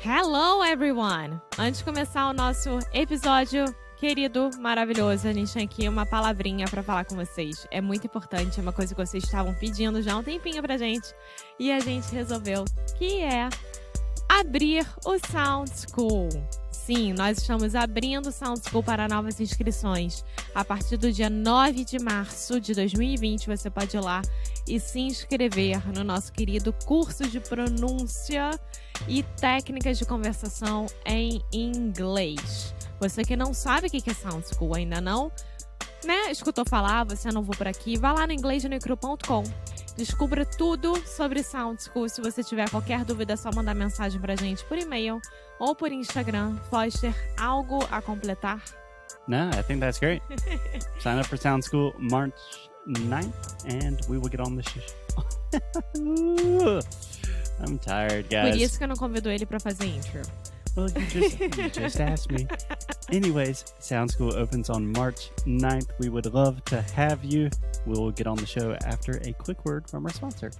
Hello, everyone! Antes de começar o nosso episódio querido, maravilhoso, a gente tem aqui uma palavrinha para falar com vocês. É muito importante, é uma coisa que vocês estavam pedindo já há um tempinho pra gente. E a gente resolveu que é abrir o Sound School. Sim, nós estamos abrindo o Sound School para novas inscrições. A partir do dia 9 de março de 2020, você pode ir lá e se inscrever no nosso querido curso de pronúncia e técnicas de conversação em inglês. Você que não sabe o que é Sound School, ainda não, né? Escutou falar, você não vou por aqui, vá lá no inglesnuecrupodcast. Descubra tudo sobre Sound School. Se você tiver qualquer dúvida, é só mandar mensagem pra gente por e-mail ou por Instagram. Pode ter algo a completar? No, I think that's great. Sign up for Sound School March 9th and we will get on the show. I'm tired, guys. Por isso que eu não convido ele pra fazer intro. Well, you just asked me. Anyways, Sound School opens on March 9th. We would love to have you. We'll get on the show after a quick word from our sponsor.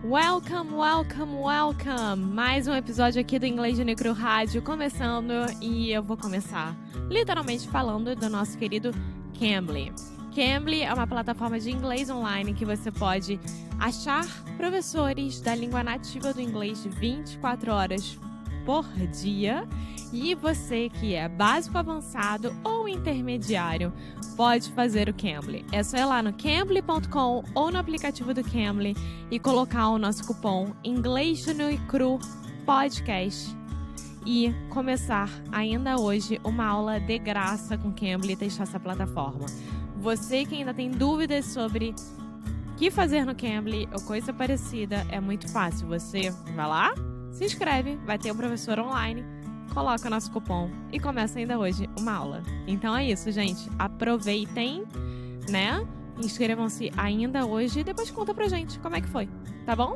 Welcome, welcome, welcome! Mais um episódio aqui do Inglês no Necru Rádio começando e eu vou começar literalmente falando do nosso querido Cambly. Cambly é uma plataforma de inglês online que você pode achar professores da língua nativa do inglês 24 horas por dia. E você que é básico avançado ou intermediário pode fazer o Cambly. É só ir lá no cambly.com ou no aplicativo do Cambly e colocar o nosso cupom inglesnuecrupodcast e começar ainda hoje uma aula de graça com Cambly e testar essa plataforma. Você que ainda tem dúvidas sobre o que fazer no Cambly ou coisa parecida, é muito fácil. Você vai lá, se inscreve, vai ter um professor online, coloca o nosso cupom e começa ainda hoje uma aula. Então é isso, gente. Aproveitem, né? Inscrevam-se ainda hoje e depois conta pra gente como é que foi, tá bom?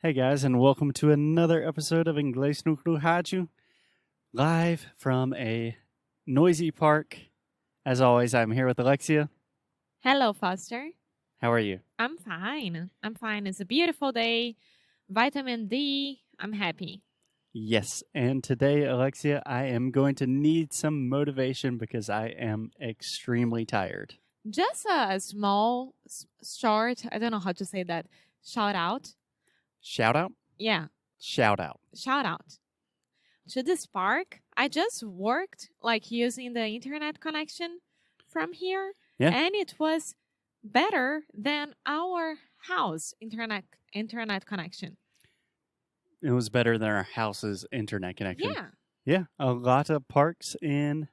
Hey guys, and welcome to another episode of Inglês no Rádio, live from a noisy park. As always, I'm here with Alexia. Hello, Foster. How are you? I'm fine. It's a beautiful day. Vitamin D. I'm happy. Yes, and today, Alexia, I am going to need some motivation because I am extremely tired. Just a small, short, I don't know how to say that, shout out. Shout out? Yeah. Shout out. Shout out to this park. I just worked like using the internet connection from here. Yeah. And it was better than our house internet connection. It was better than our house's internet connection. Yeah. Yeah, a lot of parks in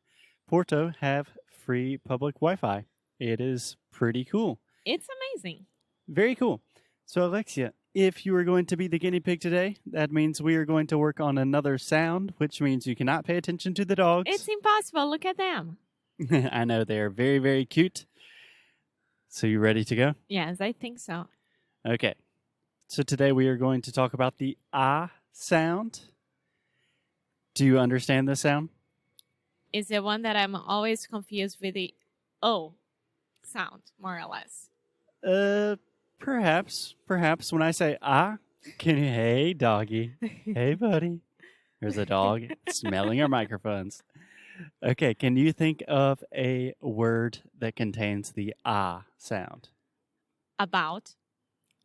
Porto have free public Wi-Fi. It is pretty cool. It's amazing. Very cool. So, Alexia, if you are going to be the guinea pig today, that means we are going to work on another sound, which means you cannot pay attention to the dogs. It's impossible. Look at them. I know, they are very, very cute. So you ready to go? Yes, I think so. Okay. So today we are going to talk about the ah sound. Do you understand this sound? It's the one that I'm always confused with the O sound, more or less. Perhaps when I say ah, hey doggy, hey buddy. There's a dog smelling our microphones. Okay, can you think of a word that contains the ah sound? About.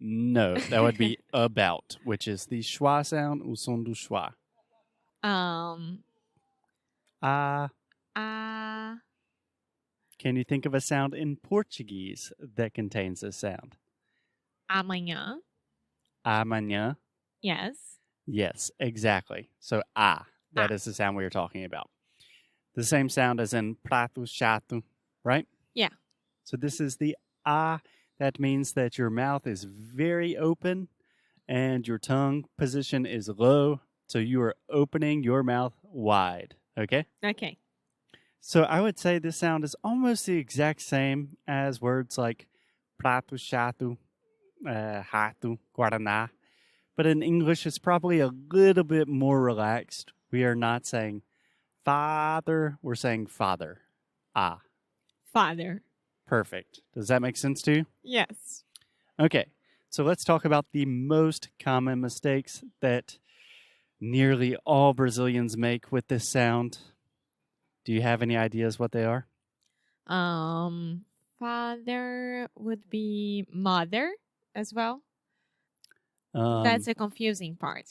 No, that would be about, which is the schwa sound, o som do schwa. Ah. Can you think of a sound in Portuguese that contains this sound? Amanhã. Amanhã. Yes. Yes, exactly. So that is the sound we were talking about. The same sound as in prato chato, right? Yeah. So this is the That means that your mouth is very open and your tongue position is low. So you are opening your mouth wide. Okay? Okay. So I would say this sound is almost the exact same as words like prato chato, rato, guaraná. But in English, it's probably a little bit more relaxed We are not saying father. We're saying father. Ah, Father. perfect. Does that make sense to you? Yes. Okay, so let's talk about the most common mistakes that nearly all Brazilians make with this sound. Do you have any ideas what they are? Father would be mother as well. Um, That's a confusing part.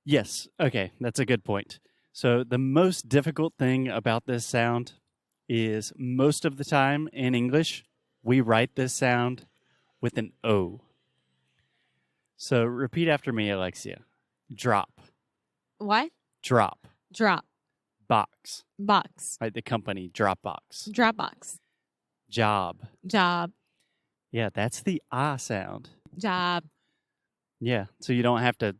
Yes. Okay, that's a good point. So the most difficult thing about this sound is most of the time in English, we write this sound with an O. So repeat after me, Alexia. Drop. What? Drop. Drop. Box. Box. Right, the company, Dropbox. Dropbox. Job. Job. Yeah, that's the ah sound. Job. Yeah, so you don't have to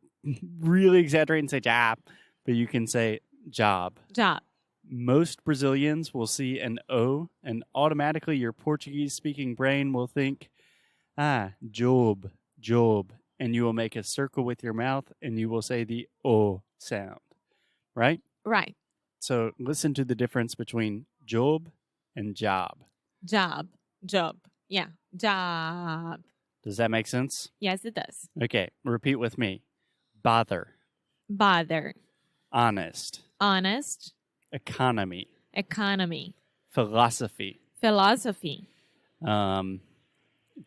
really exaggerate and say job, but you can say job. Job. Most Brazilians will see an O, and automatically your Portuguese-speaking brain will think, job, job, and you will make a circle with your mouth, and you will say the O sound, right? Right. So listen to the difference between job and job. Job. Job. Yeah. Job. Does that make sense? Yes, it does. Okay, repeat with me. Bother, Bother. honest, Honest. economy, Economy. philosophy, Philosophy.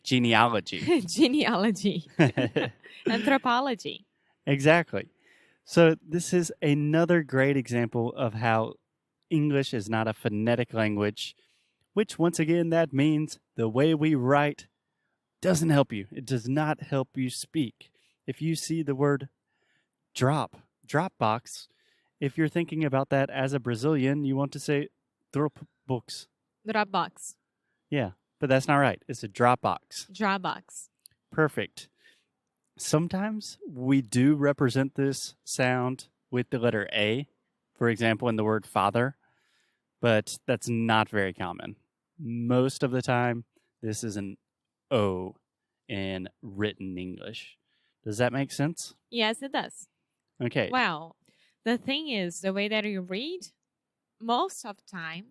genealogy. Genealogy. Anthropology. Exactly. So this is another great example of how English is not a phonetic language, which once again, that means the way we write doesn't help you. It does not help you speak. If you see the word Dropbox, if you're thinking about that as a Brazilian, you want to say Dropbox. Dropbox. Yeah, but that's not right. It's a Dropbox. Dropbox. Perfect. Sometimes we do represent this sound with the letter A, for example, in the word father, but that's not very common. Most of the time, this is an O in written English. Does that make sense? Yes, it does. Okay. Well, the thing is, the way that you read, most of the time,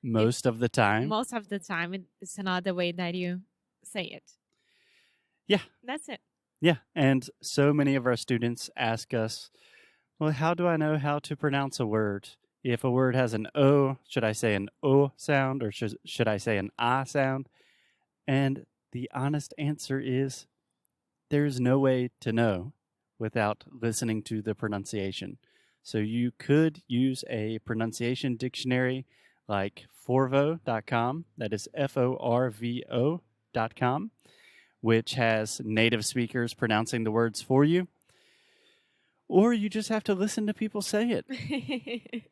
Most of the time. it's not the way that you say it. Yeah. That's it. Yeah. And so many of our students ask us, well, how do I know how to pronounce a word? If a word has an O, should I say an O sound or should I say an A sound? And the honest answer is there's no way to know without listening to the pronunciation. So you could use a pronunciation dictionary like forvo.com, that is FORVO.com, which has native speakers pronouncing the words for you. Or you just have to listen to people say it.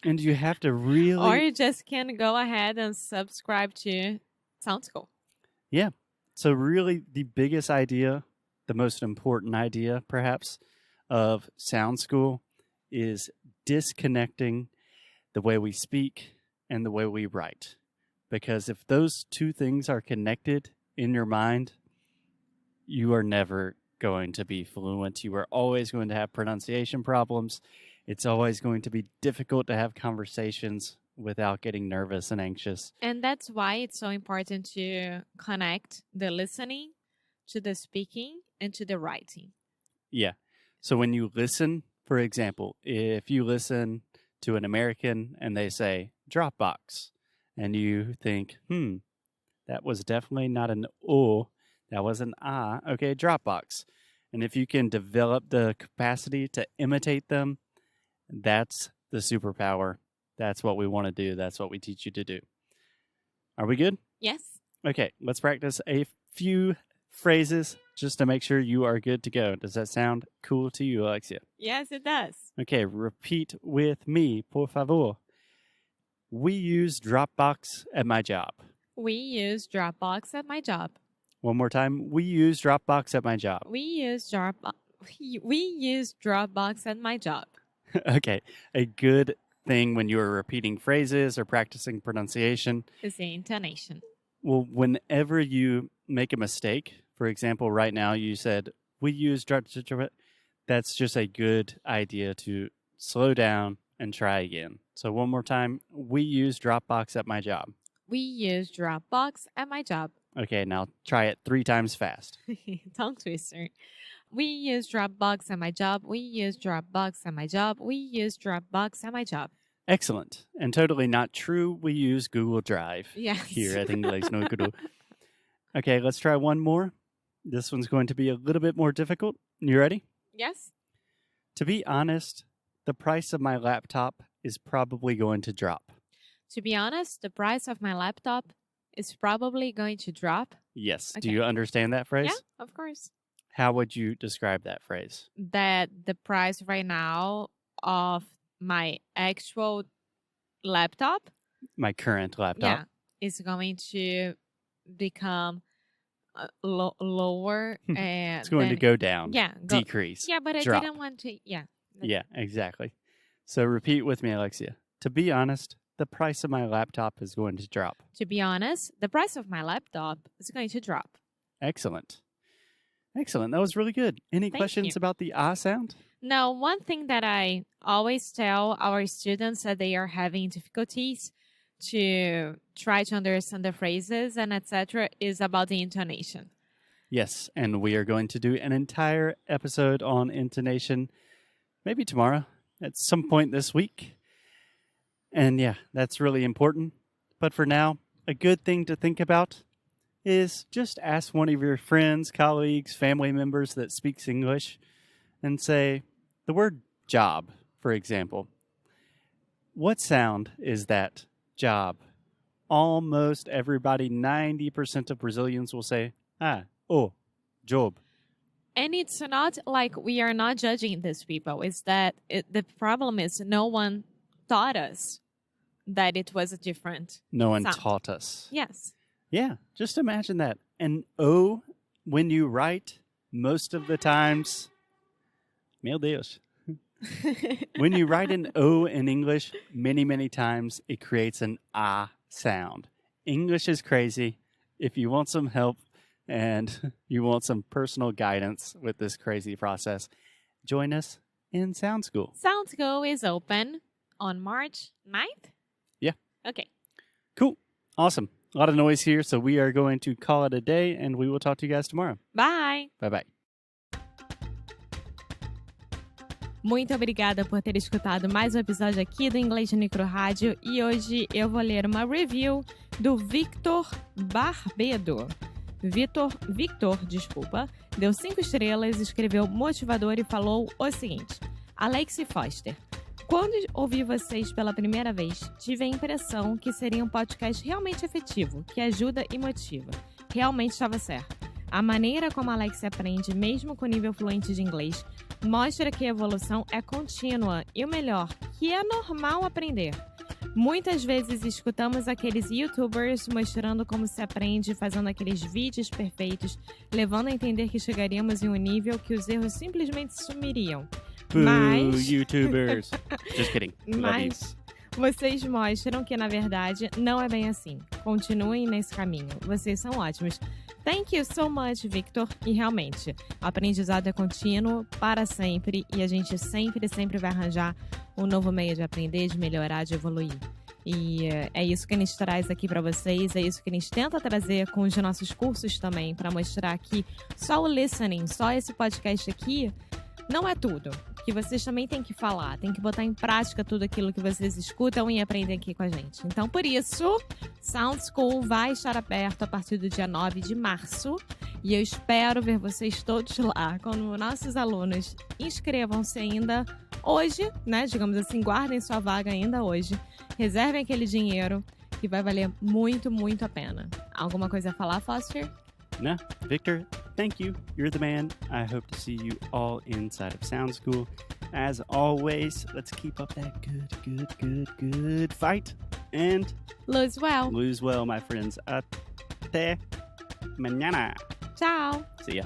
And you have to really... Or you just can go ahead and subscribe to Sound School. Yeah. So really the biggest idea, the most important idea perhaps of Sound School is disconnecting the way we speak and the way we write. Because if those two things are connected in your mind, you are never going to be fluent. You are always going to have pronunciation problems. It's always going to be difficult to have conversations without getting nervous and anxious. And that's why it's so important to connect the listening to the speaking and to the writing. Yeah. So when you listen, for example, if you listen to an American and they say Dropbox, and you think, that was definitely not an O, that was an A. Okay, Dropbox. And if you can develop the capacity to imitate them, that's the superpower. That's what we want to do. That's what we teach you to do. Are we good? Yes. Okay, let's practice a few phrases just to make sure you are good to go. Does that sound cool to you, Alexia? Yes, it does. Okay, repeat with me, por favor. We use Dropbox at my job. We use Dropbox at my job. One more time. We use Dropbox at my job. We use Dropbox at my job. Okay, a good thing when you are repeating phrases or practicing pronunciation is the intonation. Well, whenever you make a mistake, for example, right now you said, we use, that's just a good idea to slow down, and try again. So one more time, we use Dropbox at my job. We use Dropbox at my job. Okay, now try it 3 times fast. Tongue twister. We use Dropbox at my job. We use Dropbox at my job. We use Dropbox at my job. Excellent. And totally not true, we use Google Drive Yes. here at Inglesnuecrupodcast. Okay, let's try one more. This one's going to be a little bit more difficult. You ready? Yes. To be honest, the price of my laptop is probably going to drop. To be honest, the price of my laptop is probably going to drop. Yes. Okay. Do you understand that phrase? Yeah, of course. How would you describe that phrase? That the price right now of my actual laptop, My current laptop. is going to become lower. And It's going to go down. Decrease. Yeah, but I drop. didn't want to. Yeah. Yeah, exactly. So repeat with me, Alexia. To be honest, the price of my laptop is going to drop. To be honest, the price of my laptop is going to drop. Excellent. Excellent. That was really good. Any Thank questions you. about the ah sound? Now, one thing that I always tell our students that they are having difficulties to try to understand the phrases and etc. is about the intonation. Yes, and we are going to do an entire episode on intonation maybe tomorrow at some point this week. And yeah, that's really important. But for now, a good thing to think about is just ask one of your friends, colleagues, family members that speaks English and say the word job, for example. What sound is that job? Almost everybody, 90% of Brazilians will say, job. And it's not like we are not judging these people. It's that the problem is no one taught us that it was a different No one sound. taught us. Yes. Yeah, just imagine that. An O, when you write, most of the times, meu Deus. When you write an O in English, many times, it creates an ah sound. English is crazy. If you want some help and you want some personal guidance with this crazy process, join us in Sound School. Sound School is open on March 9th? Yeah. Okay. Cool. Awesome. A lot of noise here, so we are going to call it a day, and we will talk to you guys tomorrow. Bye! Bye-bye. Muito obrigada por ter escutado mais um episódio aqui do Inglês no Micro Rádio. E hoje eu vou ler uma review do Victor Barbedo. Victor, deu 5 estrelas, escreveu motivador e falou o seguinte. Alex Foster. Quando ouvi vocês pela primeira vez, tive a impressão que seria um podcast realmente efetivo, que ajuda e motiva. Realmente estava certo. A maneira como a Alex aprende, mesmo com nível fluente de inglês, mostra que a evolução é contínua e o melhor, que é normal aprender. Muitas vezes escutamos aqueles youtubers mostrando como se aprende, fazendo aqueles vídeos perfeitos, levando a entender que chegaríamos em um nível que os erros simplesmente sumiriam. Mas YouTubers. Just kidding. Love you. Mas vocês mostram que, na verdade, não é bem assim. Continuem nesse caminho. Vocês são ótimos. Thank you so much, Victor. E realmente, o aprendizado é contínuo para sempre e a gente sempre vai arranjar um novo meio de aprender, de melhorar, de evoluir. E é isso que a gente traz aqui para vocês, é isso que a gente tenta trazer com os nossos cursos também, para mostrar que só o listening, só esse podcast aqui, não é tudo. Que vocês também têm que falar, têm que botar em prática tudo aquilo que vocês escutam e aprendem aqui com a gente. Então, por isso, Sound School vai estar aberto a partir do dia 9 de março. E eu espero ver vocês todos lá. Quando nossos alunos inscrevam-se ainda hoje, né? Digamos assim, guardem sua vaga ainda hoje. Reservem aquele dinheiro que vai valer muito a pena. Alguma coisa a falar, Foster? No, Victor, thank you. You're the man. I hope to see you all inside of Sound School. As always, let's keep up that good fight. And lose well. Lose well, my friends. Até mañana. Tchau. See ya.